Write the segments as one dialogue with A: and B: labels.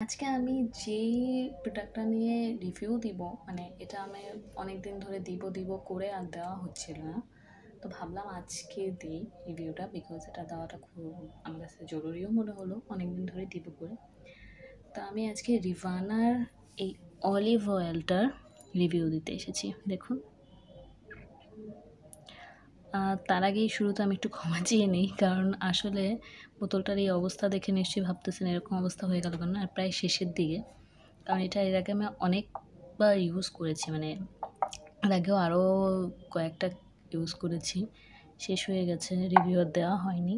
A: আজকে আমি যেই প্রোডাক্টটা নিয়ে রিভিউ দিব মানে এটা আমি অনেক দিন ধরে দিব করে আর দেওয়া হচ্ছিল না। তো ভাবলাম আজকে দিই রিভিউটা, বিকজ এটা দেওয়াটা খুব আমার কাছে জরুরিও মনে হলো অনেক দিন ধরে দিব করে। তো আমি আজকে রিভানার এই অলিভ অয়েলটার রিভিউ দিতে এসেছি। দেখুন, তার আগেই শুরুতে আমি একটু ক্ষমা চেয়ে নিই, কারণ আসলে বোতলটার এই অবস্থা দেখে নিশ্চয়ই ভাবতেছেন এরকম অবস্থা হয়ে গেল কেন। আর প্রায় শেষের দিকে, কারণ এটা এর আগে আমি অনেকবার ইউজ করেছি, মানে এর আগেও আরও কয়েকটা ইউজ করেছি, শেষ হয়ে গেছে, রিভিউ আর দেওয়া হয়নি।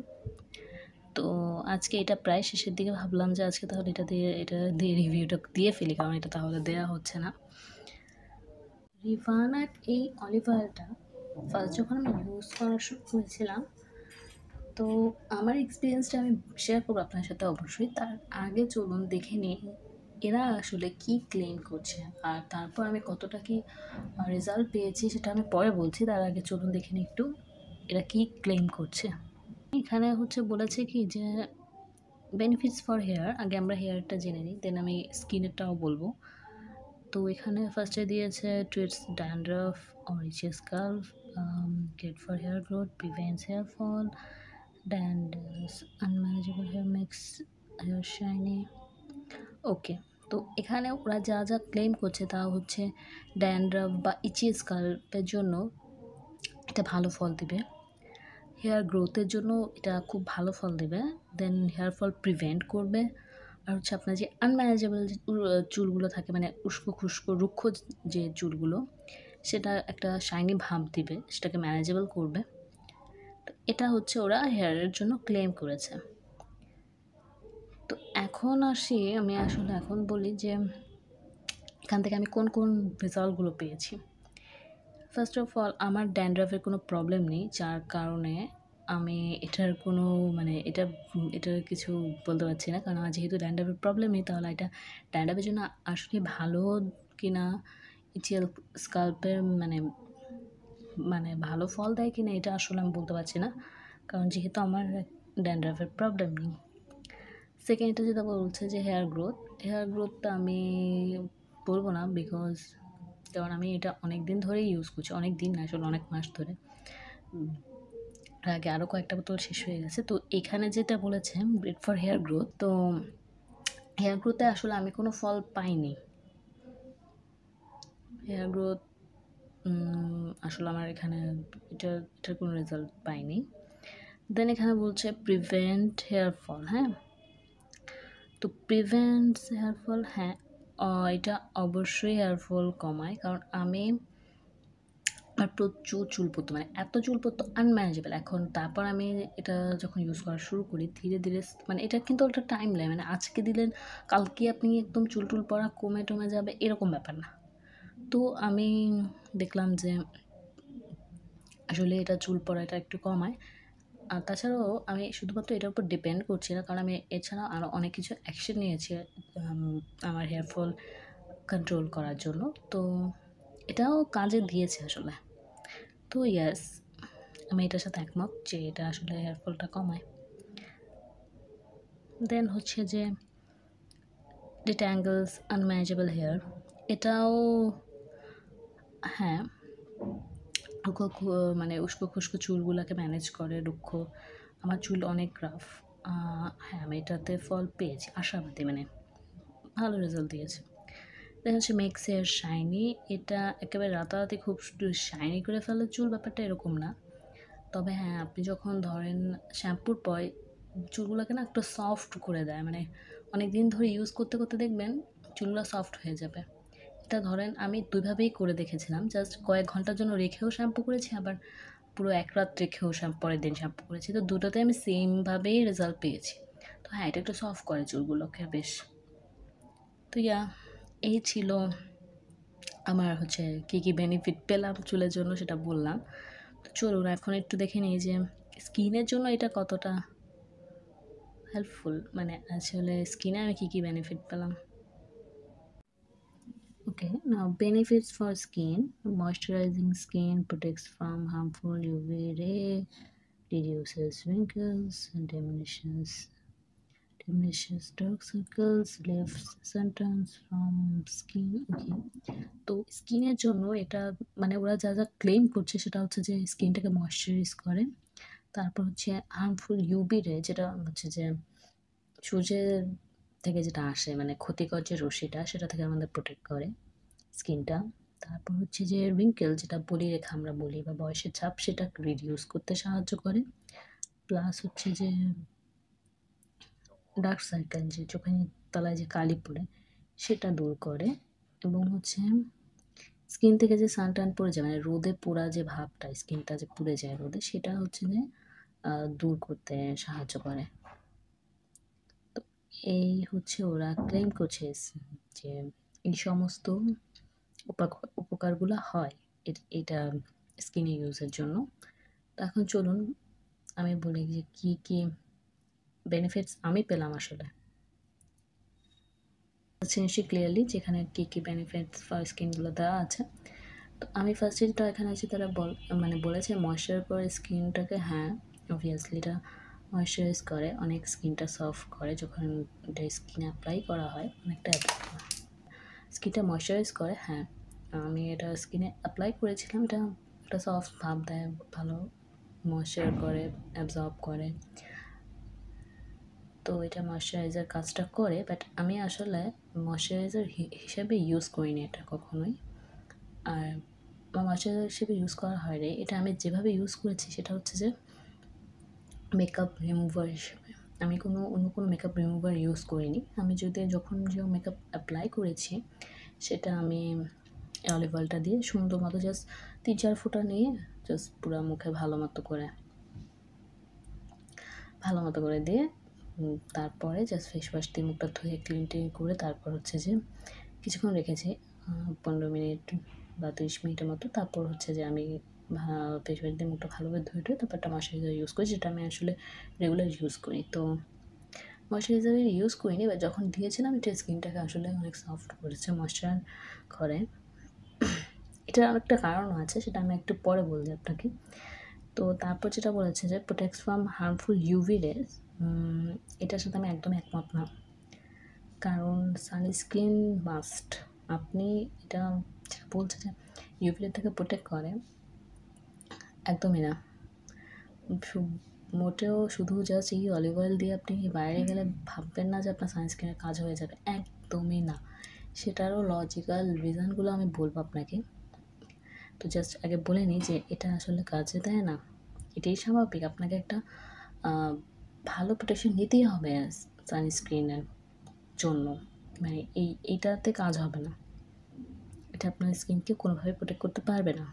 A: তো আজকে এটা প্রায় শেষের দিকে ভাবলাম যে আজকে তাহলে এটা দিয়ে রিভিউটা দিয়ে ফেলি, কারণ এটা তাহলে দেওয়া হচ্ছে না। রিভানার এই অলিভ অয়েলটা ফার্স্ট যখন আমি ইউজ করা শুরু করেছিলাম, তো আমার এক্সপিরিয়েন্সটা আমি শেয়ার করবো আপনার সাথে অবশ্যই। তার আগে চলুন দেখে নিই এরা আসলে কি ক্লেম করছে, আর তারপর আমি কতটা কি রেজাল্ট পেয়েছি সেটা আমি পরে বলছি। তার আগে চলুন দেখে নিই একটু এরা কি ক্লেম করছে। এখানে বলেছে কি যে বেনিফিটস ফর হেয়ার, আগে আমরা হেয়ারটা জেনে নিই, দেন আমি স্কিনেরটাও বলবো। তো এখানে ফার্স্টে দিয়েছে treats dandruff or itchy scalp, great for hair growth, prevents hair fall, and unmanageable hair makes hair shiny. ওকে, তো এখানে ওরা যা যা ক্লেম করছে তা হচ্ছে ড্যান্ড্রাফ বা ইচি স্কাল্পের জন্য এটা ভালো ফল দিবে, হেয়ার গ্রোথের জন্য এটা খুব ভালো ফল দেবে, দেন হেয়ার ফল প্রিভেন্ট করবে, আর আপনার যে আনম্যানেজেবল যে চুলগুলো থাকে, মানে উস্কো খুস্কো রুক্ষ যে চুলগুলো, সেটা একটা শাইনি ভাব দিবে, সেটাকে ম্যানেজেবল করবে। তো এটা ওরা হেয়ারের জন্য ক্লেম করেছে। তো এখন আসি, আমি এখন বলি যে এখান থেকে আমি কোন কোন রেজাল্টগুলো পেয়েছি। ফার্স্ট অফ অল, আমার ড্যান্ড্রাফের কোনো প্রবলেম নেই, যার কারণে আমি এটার কোনো এটার কিছু বলতে পারছি না, কারণ আমার যেহেতু ড্যান্ড্রাফের প্রবলেম নেই, তাহলে এটা ড্যান্ড্রাফের জন্য আসলে ভালো কি না, ইচিয়াল স্কাল্পের মানে ভালো ফল দেয় কি না, এটা আসলে আমি বলতে পারছি না, কারণ যেহেতু আমার ড্যান্ড্রাফের প্রবলেম নেই। সেকেন্ড, এটা যেটা বলছে যে হেয়ার গ্রোথটা আমি বলবো না, বিকজ কারণ আমি এটা অনেক দিন ধরেই ইউজ করছি, অনেক দিন না আসলে অনেক মাস ধরে, আগে আরও কয়েকটা বোতল শেষ হয়ে গেছে। তো এখানে যেটা বলেছে গ্রেট ফর হেয়ার গ্রোথ, তো হেয়ার গ্রোথে আসলে আমি কোনো ফল পাইনি। হেয়ার গ্রোথ আসলে আমার এখানে এটার কোনো রেজাল্ট পাইনি। দেন এখানে বলছে প্রিভেন্ট হেয়ার ফল। হ্যাঁ, তো প্রিভেন্টস হেয়ার ফল, হ্যাঁ এটা অবশ্যই হেয়ার ফল কমায়, কারণ আমার প্রচুর চুল পড়তো, মানে এত চুল পড়তো আনম্যানেজেবল। এখন তারপর আমি এটা যখন ইউজ করা শুরু করি, ধীরে ধীরে মানে এটা কিন্তু একটা টাইম লাগে, মানে আজকে দিলেন কালকে আপনি একদম চুল টুল পড়া কমে টমে যাবে এরকম ব্যাপার না। তো আমি দেখলাম যে আসলে এটা চুল পড়াটা একটু কমায়। আর তাছাড়াও আমি শুধুমাত্র এটার উপর ডিপেন্ড করছি না, কারণ আমি এছাড়াও আরও অনেক কিছু অ্যাকশন নিয়েছি আমার হেয়ার ফল কন্ট্রোল করার জন্য। তো এটাও কাজে দিয়েছে আসলে। তো ইয়াস, আমি এটার সাথে একমত যে এটা আসলে হেয়ার ফলটা কমায়। দেন যে ডিট্যাঙ্গলস আনম্যানেজেবল হেয়ার, এটাও হ্যাঁ মানে উস্কো খুস্কো চুলগুলোকে ম্যানেজ করে, রুক্ষ, আমার চুল অনেক রাফ। হ্যাঁ, আমি এটাতে ফল পেয়েছি, আশাবাদী, মানে ভালো রেজাল্ট দিয়েছে। দেন মেক্স হেয়ার শাইনি, এটা একেবারে রাতারাতি খুব শাইনি করে ফেলে চুল, ব্যাপারটা এরকম না। তবে হ্যাঁ, আপনি যখন ধরেন শ্যাম্পুর পর চুলগুলোকে না একটু সফট করে দেয়, মানে অনেক দিন ধরে ইউজ করতে করতে দেখবেন চুলগুলো সফট হয়ে যাবে। এটা ধরেন আমি দুইভাবেই করে দেখেছিলাম, জাস্ট কয়েক ঘন্টার জন্য রেখেও শ্যাম্পু করেছি, আবার পুরো এক রাত রেখেও পরের দিন শ্যাম্পু করেছি। তো দুটোতে আমি সেমভাবেই রেজাল্ট পেয়েছি। তো হ্যাঁ, এটা একটু সফট করে চুলগুলোকে বেশ। তো এই ছিল আমার কী কী বেনিফিট পেলাম চুলের জন্য, সেটা বললাম। তো চলুন এখন একটু দেখে নিই যে স্কিনের জন্য এটা কতটা হেল্পফুল, মানে আসলে স্কিনে আমি কী কী বেনিফিট পেলাম। Okay, now benefits for skin: moisturizing skin, protects from harmful UV ray, reduces wrinkles, diminishes dark circles, lifts sunburns from skin. ওকে, তো স্কিনের জন্য এটা মানে ওরা যা যা ক্লেম করছে সেটা হচ্ছে যে স্কিনটাকে ময়শ্চারাইজ করে, তারপর হচ্ছে হার্মফুল ইউভি রে যেটা হচ্ছে যে সূর্যের থেকে যেটা আসে মানে ক্ষতিকর যে রশ্মিটা সেটা থেকে আমাদের প্রোটেক্ট করে স্কিনটা। তারপর হচ্ছে যে রিঙ্কেল যেটা বলি রেখা আমরা বলি বা বয়সের ছাপ সেটা রিডিউস করতে সাহায্য করে। প্লাস হচ্ছে যে ডার্ক সার্কেল যে চোখের তলায় যে কালি পড়ে সেটা দূর করে, এবং হচ্ছে স্কিন থেকে যে সানটান পড়ে যায় মানে রোদে পোড়া যে ভাবটা স্কিনটা যে পুড়ে যায় রোদে সেটা হচ্ছে যে দূর করতে সাহায্য করে। তো এই হচ্ছে ওরা ক্লেম করছে যে এই সমস্ত উপকারগুলো হয় এটা স্কিনে ইউজের জন্য। তো এখন চলুন আমি বলি যে কী কী বেনিফিটস আমি পেলাম আসলে নিশ্চয়ই ক্লিয়ারলি যেখানে কী কী বেনিফিটস ফর স্কিনগুলো দেওয়া আছে। তো আমি ফার্স্ট যেটা এখানে আছে তারা মানে বলেছে ময়শ্চার পরে স্কিনটাকে, হ্যাঁ অবভিয়াসলি এটা ময়শ্চারাইজ করে, অনেক স্কিনটা সফট করে যখন এটা স্কিনে অ্যাপ্লাই করা হয়, অনেকটা স্কিনটা ময়শ্চারাইজ করে। হ্যাঁ আমি এটা স্কিনে অ্যাপ্লাই করেছিলাম, এটা একটা সফট ভাব দেয়, ভালো ময়শ্চার করে, অ্যাবজর্ব করে, তো এটা ময়শ্চারাইজার কাজটা করে। বাট আমি আসলে ময়শ্চারাইজার হিসেবে ইউজ করিনি এটা কখনোই, আর ময়শ্চারাইজার হিসেবে ইউজ করা হয়নি। এটা আমি যেভাবে ইউজ করেছি সেটা হচ্ছে যে মেকআপ রিমুভার হিসেবে, আমি অন্য কোনো মেকআপ রিমুভার ইউজ করিনি। আমি যখন যে মেকআপ অ্যাপ্লাই করেছি সেটা আমি অলিভ অয়েলটা দিয়ে সুন্দর মতো জাস্ট 3-4 ফোঁটা নিয়ে জাস্ট পুরো মুখে ভালো মতো করে দিয়ে তারপরে জাস্ট ফেস ওয়াশ দিয়ে মুখটা ধুয়ে ক্লিন করে তারপর হচ্ছে যে কিছুক্ষণ রেখেছি 15 মিনিট বা 30 মিনিটের মতো। তারপর হচ্ছে যে আমি ফেস ওয়াশ দিয়ে মুখটা ভালোভাবে ধুয়ে তারপর একটা ময়শ্চারাইজার ইউজ করি, যেটা আমি আসলে রেগুলার ইউজ করি। তো ময়শ্চারাইজার ইউজ করিনি, এবার যখন দিয়েছিলাম এটা স্কিনটাকে আসলে অনেক সফট করেছে, ময়শ্চার করে। এটার আরেকটা কারণও আছে, সেটা আমি একটু পরে বলছি আপনাকে। তো তারপর যেটা বলেছে যে protects from harmful UV rays, এটার সাথে আমি একদম একমত না, কারণ সানস্ক্রিন মাস্ট। আপনি এটা যেটা বলছে যে ইউভি রে থেকে প্রোটেক্ট করে, একদমই না, মোটেও শুধু জাস্ট এই অলিভ অয়েল দিয়ে আপনি বাইরে গেলে ভাববেন না যে আপনার সানস্ক্রিনের কাজ হয়ে যাবে, একদমই না। সেটারও লজিক্যাল রিজনগুলো আমি বলবো আপনাকে। তো জাস্ট আগে বলে নিই যে এটা আসলে কাজে দেয় না, এটাই স্বাভাবিক। আপনাকে একটা ভালো প্রোটেকশন নিতেই হবে সানস্ক্রিনের জন্য, মানে এইটাতে কাজ হবে না, এটা আপনার স্কিনকে কোনোভাবে প্রোটেক্ট করতে পারবে না।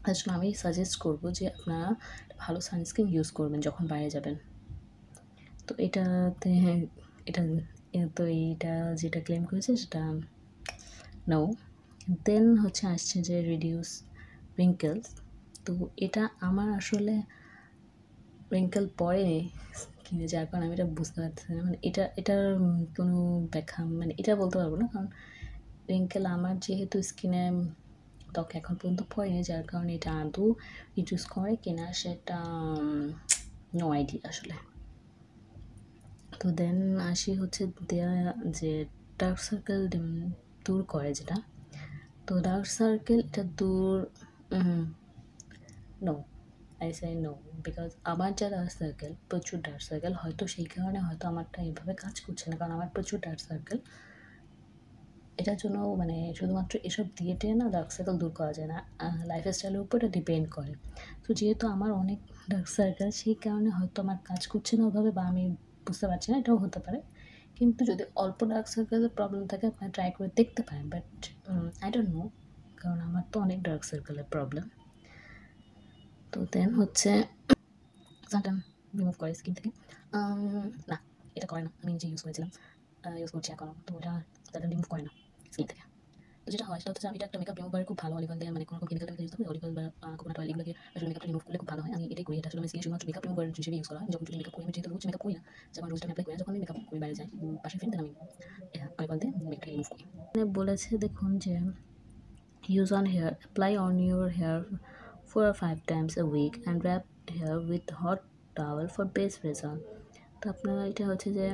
A: তার জন্য আমি সাজেস্ট করবো যে আপনারা ভালো সানস্ক্রিন ইউজ করবেন যখন বাইরে যাবেন। তো এটাতে এটা তো এইটা যেটা ক্লেম করেছে সেটা নো। দেন হচ্ছে আসছে যে রিডিউস রিঙ্কেলস, তো এটা আমার আসলে রিঙ্কেল পড়েনি স্কিনে, যার কারণে আমি এটা বুঝতে পারছি না, মানে এটার কোনো ব্যাখ্যা মানে এটা বলতে পারবো না, কারণ রিঙ্কেল আমার যেহেতু স্কিনে ত্বক এখন পর্যন্ত পড়েনি, যার কারণে এটা আদৌ রিডিউস করে কিনা সেটা নো আইডিয়া আসলে। তো দেন আসি হচ্ছে দেয়া যে ডার্ক সার্কেল দূর করে যেটা, তো ডার্ক সার্কেল এটা দূর no, I say no, because আমার যা ডার্ক সার্কেল, প্রচুর ডার্ক সার্কেল, হয়তো সেই কারণে হয়তো আমারটা এইভাবে কাজ করছে না, কারণ আমার প্রচুর ডার্ক সার্কেল। এটার জন্য মানে শুধুমাত্র এসব দিয়ে না ডার্ক সার্কেল দূর করা যায় না, লাইফস্টাইলের উপর এটা ডিপেন্ড করে। তো যেহেতু আমার অনেক ডার্ক সার্কেল, সেই কারণে হয়তো আমার কাজ করছে না ওভাবে, বা আমি বুঝতে পারছি না, এটাও হতে পারে। কিন্তু যদি অল্প ডার্ক সার্কেলের প্রবলেম থাকে আপনারা ট্রাই করে দেখতে পারেন, বাট আই ডোন্ট নো, কারণ আমার তো অনেক ডার্ক সার্কেলের প্রবলেম। তো দেন হচ্ছে সানটান রিমুভ করে স্কিন থেকে, না এটা করে না, আমি যে ইউজ করেছিলাম ইউজ করছি এখনও, তো ওটা সানটান রিমুভ করে না স্কিন থেকে। তো যেটা হয় সেটা হচ্ছে আমি এটা একটা মেকআপ রিমুভার খুব ভালো অলিভ অয়েল দিয়ে, মানে কোনো কেমিক্যাল ইউজ করতে অলিভ অয়েল বা কোকোনাট অয়েল এগুলোকে আসলে মেকআপটা রিমুভ করলে খুব ভালো হয়। আমি এটাই করি, এটা আসলে আমি স্কিনে শুধুমাত্র মেকআপ রিমুভার হিসেবে ইউজ করা হয়। যখন যদি মেকআপ করি, আমি যেহেতু রোজ মেকআপ করি না, যখন রোজটা অ্যাপ্লাই করি না, যখন আমি মেকআপ করি বাইরে যাই পাশে ফ্রেন্ড, আমি অলিভ অয়েল দিয়ে মেকআপটা রিমুভ করি। বলেছে দেখুন যে use on hair, apply on your hair 4 or 5 times a week and wrap hair with hot towel for best result. তো আপনারা এটা হচ্ছে যে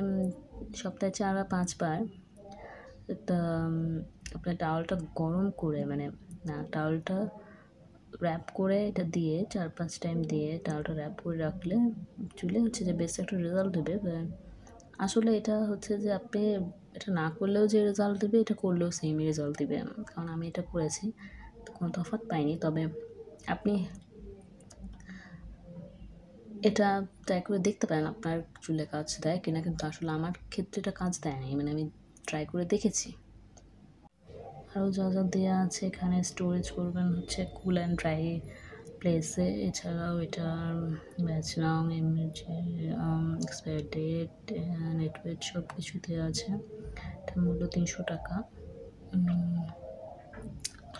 A: সপ্তাহে 4 বা 5 বার একটা আপনার টাওয়ালটা গরম করে মানে না টাওয়ালটা র্যাপ করে এটা দিয়ে 4-5 টাইম দিয়ে টাওয়ালটা র্যাপ করে রাখলে চুলে হচ্ছে যে বেশ একটা রেজাল্ট দেবে। আসলে এটা হচ্ছে যে আপনি এটা না করলেও যে রেজাল্ট দেবে এটা করলেও সেমই রেজাল্ট দেবে, কারণ আমি এটা করেছি তো কোনো তফাৎ পাইনি। তবে আপনি এটা ট্রাই করে দেখতে পারেন আপনার চুলে কাজ দেয় কিনা, কিন্তু আসলে আমার ক্ষেত্রে এটা কাজ দেয়নি, মানে আমি ট্রাই করে দেখেছি। আরও যা যা দেওয়া আছে এখানে স্টোরেজ করবেন হচ্ছে কুল অ্যান্ড ড্রাই প্লেসে। এছাড়াও এটার ব্যাচ রং, MG, expire date, net weight সব কিছু দেওয়া আছে। এটার মূল্য 300 টাকা।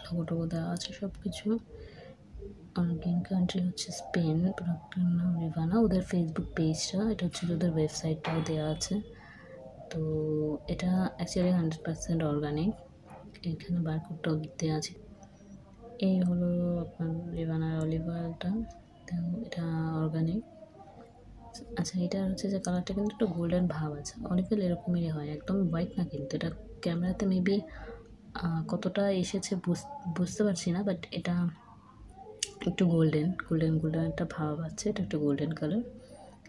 A: লোগো টোগো দেওয়া আছে সব কিছু। অরিজিন কান্ট্রি হচ্ছে স্পেন, প্রোডাক্টের নাম রিভানা, ওদের ফেসবুক পেজটা, এটা হচ্ছে ওদের ওয়েবসাইটটাও দেওয়া আছে। তো এটা অ্যাকচুয়ালি 100% অর্গানিক, এখানে বারকোডটাও দেওয়া আছে। এই হলো আপনার রিভানার অলিভ অয়েলটা, তো এটা অর্গানিক। আচ্ছা, এটা হচ্ছে যে কালারটা কিন্তু একটু গোল্ডেন ভাব আছে, অলিভ অয়েল এরকমই হয়, একদম হোয়াইট না, কিন্তু এটা ক্যামেরাতে মেবি কতটা এসেছে বুঝতে পারছি না, বাট এটা একটু গোল্ডেন একটা ভাব আছে, এটা একটু গোল্ডেন কালার,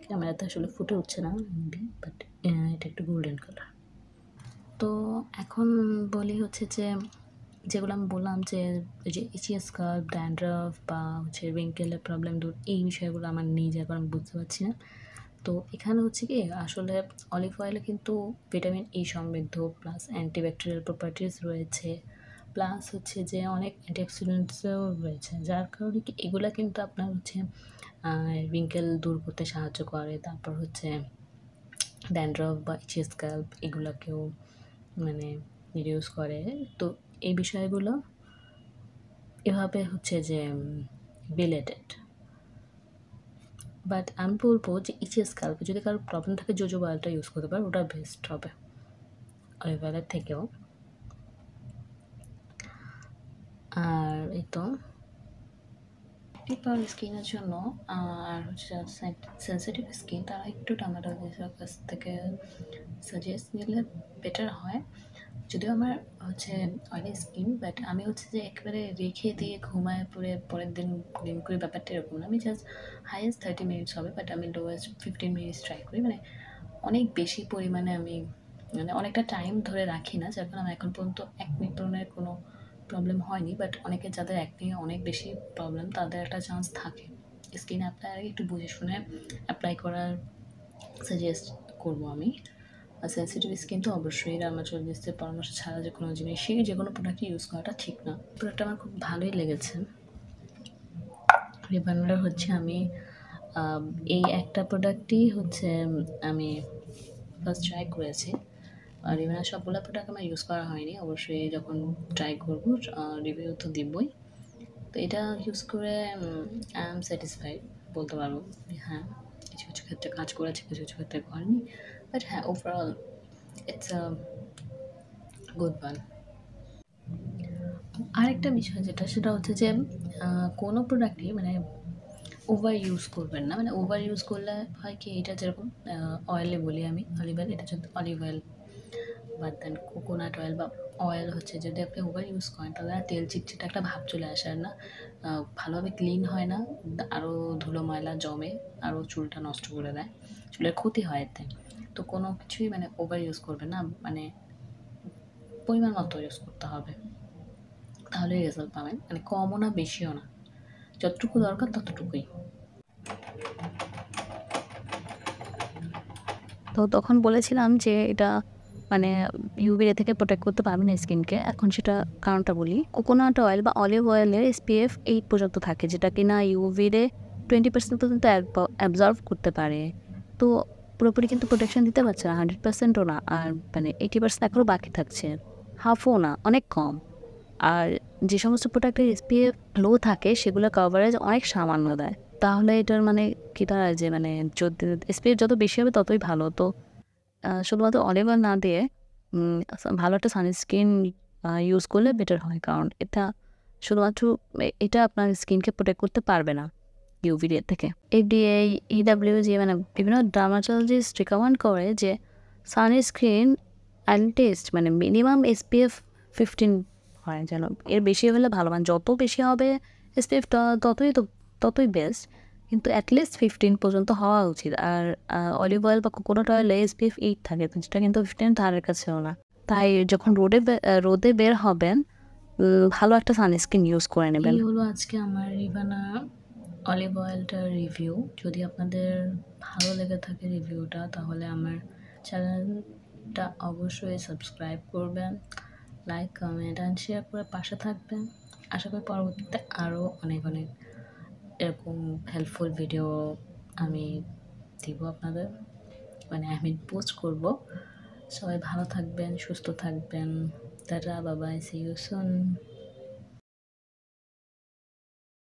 A: ক্যামেরাতে আসলে ফুটে উঠছে না মেবি, বাট এটা একটু গোল্ডেন কালার। তো এখন বলি হচ্ছে যে যেগুলো আমি বললাম যে ওই যে ইচিয়াস স্কাল্প, ড্যান্ড্রাফ বা হচ্ছে রিঙ্কেলের প্রবলেম দূর, এই বিষয়গুলো আমার নিজে এখন আমি বুঝতে পারছি না। তো এখানে হচ্ছে কি আসলে অলিভ অয়েলে কিন্তু ভিটামিন ই সমৃদ্ধ, প্লাস অ্যান্টিব্যাকটেরিয়াল প্রপার্টিস রয়েছে, প্লাস হচ্ছে যে অনেক অ্যান্টিঅক্সিডেন্টসও রয়েছে, যার কারণে কি এগুলো কিন্তু আপনার হচ্ছে রিঙ্কেল দূর করতে সাহায্য করে। তারপর হচ্ছে ড্যান্ড্রফ বা ইচি স্ক্যাল্প এগুলোকেও মানে রিডিউস করে। তো এই বিষয়গুলো এভাবে হচ্ছে যে রিলেটেড। বাট আমি বলবো যে ইচি স্ক্যাল্পে যদি কারোর প্রবলেম থাকে জোজোবা অয়েলটা ইউজ করতে পারে, ওটা বেস্ট হবে অলিভ অয়েলের থেকেও। আর এই তো অ্যাক্টিভ স্কিনের জন্য আর হচ্ছে সেন্সিটিভ স্কিন, তারা একটু ডার্মাটোলজিস্টের কাছ থেকে সাজেস্ট নিলে বেটার হয়। যদিও আমার হচ্ছে অয়েলি স্কিন, বাট আমি হচ্ছে যে একেবারে রেখে দিয়ে ঘুমায় পড়ে পরের দিন ক্লিন করি, ব্যাপারটা এরকম না। আমি জাস্ট হাইয়েস্ট 30 মিনিটস হবে, বাট আমি লোয়েস্ট 15 মিনিটস ট্রাই করি, মানে অনেক বেশি পরিমাণে আমি মানে অনেকটা টাইম ধরে রাখি না, যার কারণে আমার এখন পর্যন্ত একনি ধরনের কোনো প্রবলেম হয়নি। বাট অনেকে যাদের একনি অনেক বেশি প্রবলেম, তাদের একটা চান্স থাকে। স্কিন অ্যাপ্লাই আগে একটু বুঝে শুনে অ্যাপ্লাই করার সাজেস্ট করবো আমি। আর সেন্সিটিভ স্কিন তো অবশ্যই ডার্মাটোলজিস্টের পরামর্শ ছাড়া যে কোনো জিনিসই, যে কোনো প্রোডাক্টই ইউজ করাটা ঠিক না। প্রোডাক্টটা আমার খুব ভালোই লেগেছে। রিবান্ডার হচ্ছে আমি এই একটা প্রোডাক্টই হচ্ছে আমি ফার্স্ট ট্রাই করেছি, আর রিভানার সবগুলো প্রোডাক্ট আমার ইউজ করা হয়নি, অবশ্যই যখন ট্রাই করবো রিভিউ তো দিবই। তো এটা ইউজ করে আই এম স্যাটিসফাইড বলতে পারবো। হ্যাঁ, কিছু কিছু ক্ষেত্রে কাজ করেছে, কিছু কিছু ক্ষেত্রে করেনি, বাট হ্যাঁ overall it's a good one. আরেকটা বিষয় যেটা, সেটা হচ্ছে যে কোনো প্রোডাক্টই মানে ওভার ইউজ করবেন না। মানে ওভার ইউজ করলে হয় কি, এটা যেরকম অয়েলে বলি আমি অলিভ অয়েল, এটা যদি অলিভ অয়েল বাদ দেন কোকোনাট অয়েল বা অয়েল হচ্ছে, যদি আপনি ওভার ইউজ করেন তাহলে না তেল চিটচিটে একটা ভাব চলে আসে, আর না ভালোভাবে ক্লিন হয় না, আরও ধুলো ময়লা জমে, আরও চুলটা নষ্ট করে দেয়, চুলের ক্ষতি হয় এতে। তো কোনো কিছুই মানে ওভার ইউজ করবেন না, মানে পরিমাণ মতো ইউজ করতে হবে, তাহলেই রেজাল্ট পাবেন। মানে কমও না বেশিও না, যতটুকু দরকার ততটুকুই।
B: তো তখন বলেছিলাম যে এটা মানে ইউভি রে থেকে প্রোটেক্ট করতে পারবে না স্কিনকে। এখন সেটা কারণটা বলি। কোকোনাট অয়েল বা অলিভ অয়েলের SPF 8 পর্যন্ত থাকে, যেটা কিনা ইউভি রে 20% পর্যন্ত অ্যাবজর্ব করতে পারে। তো পুরোপুরি কিন্তু প্রোটেকশন দিতে পারছে না, 100%ও না, আর মানে 80% এখনও বাকি থাকছে, হাফও না, অনেক কম। আর যে সমস্ত প্রোডাক্টের SPF লো থাকে সেগুলো কভারেজ অনেক সামান্য দেয়। তাহলে এটার মানে কি দাঁড়ায় যে মানে যদি SPF যত বেশি হবে ততই ভালো। তো শুধুমাত্র অলিভ অয়েল না দিয়ে ভালো একটা সানস্ক্রিন ইউজ করলে বেটার হয়, কারণ এটা শুধুমাত্র এটা আপনার স্কিনকে প্রোটেক্ট করতে পারবে না, ইউভি রে থেকে। FDA, EWG মানে বিভিন্ন ডার্মাটোলজিস্ট রিকমেন্ড করে যে সানস্ক্রিন অ্যাটলিস্ট মানে মিনিমাম SPF 15 হয় যেন, এর বেশি হলে ভালো, মানে যত বেশি হবে SPF ততই বেস্ট, কিন্তু অ্যাটলিস্ট 15 পর্যন্ত হওয়া উচিত। আর অলিভ অয়েল বা কোকোনাট অয়েলে SPF 8 থাকে, তো যেটা কিন্তু 15 ধারের কাছেও না। তাই যখন রোদে বের হবেন ভালো একটা সানস্ক্রিন ইউজ করে নেবেন।
A: এই হলো আজকে আমার রিভানা অলিভ অয়েলটার রিভিউ। যদি আপনাদের ভালো লেগে থাকে রিভিউটা, তাহলে আমার চ্যানেলটা অবশ্যই সাবস্ক্রাইব করবেন, লাইক কমেন্ট অ্যান্ড শেয়ার করে পাশে থাকবেন। আশা করি পরবর্তীতে আরও অনেক এরকম হেল্পফুল ভিডিও আমি দিব আপনাদের, মানে আমি পোস্ট করব। সবাই ভালো থাকবেন, সুস্থ থাকবেন। টাটা, বাবাই, সি ইউ সুন।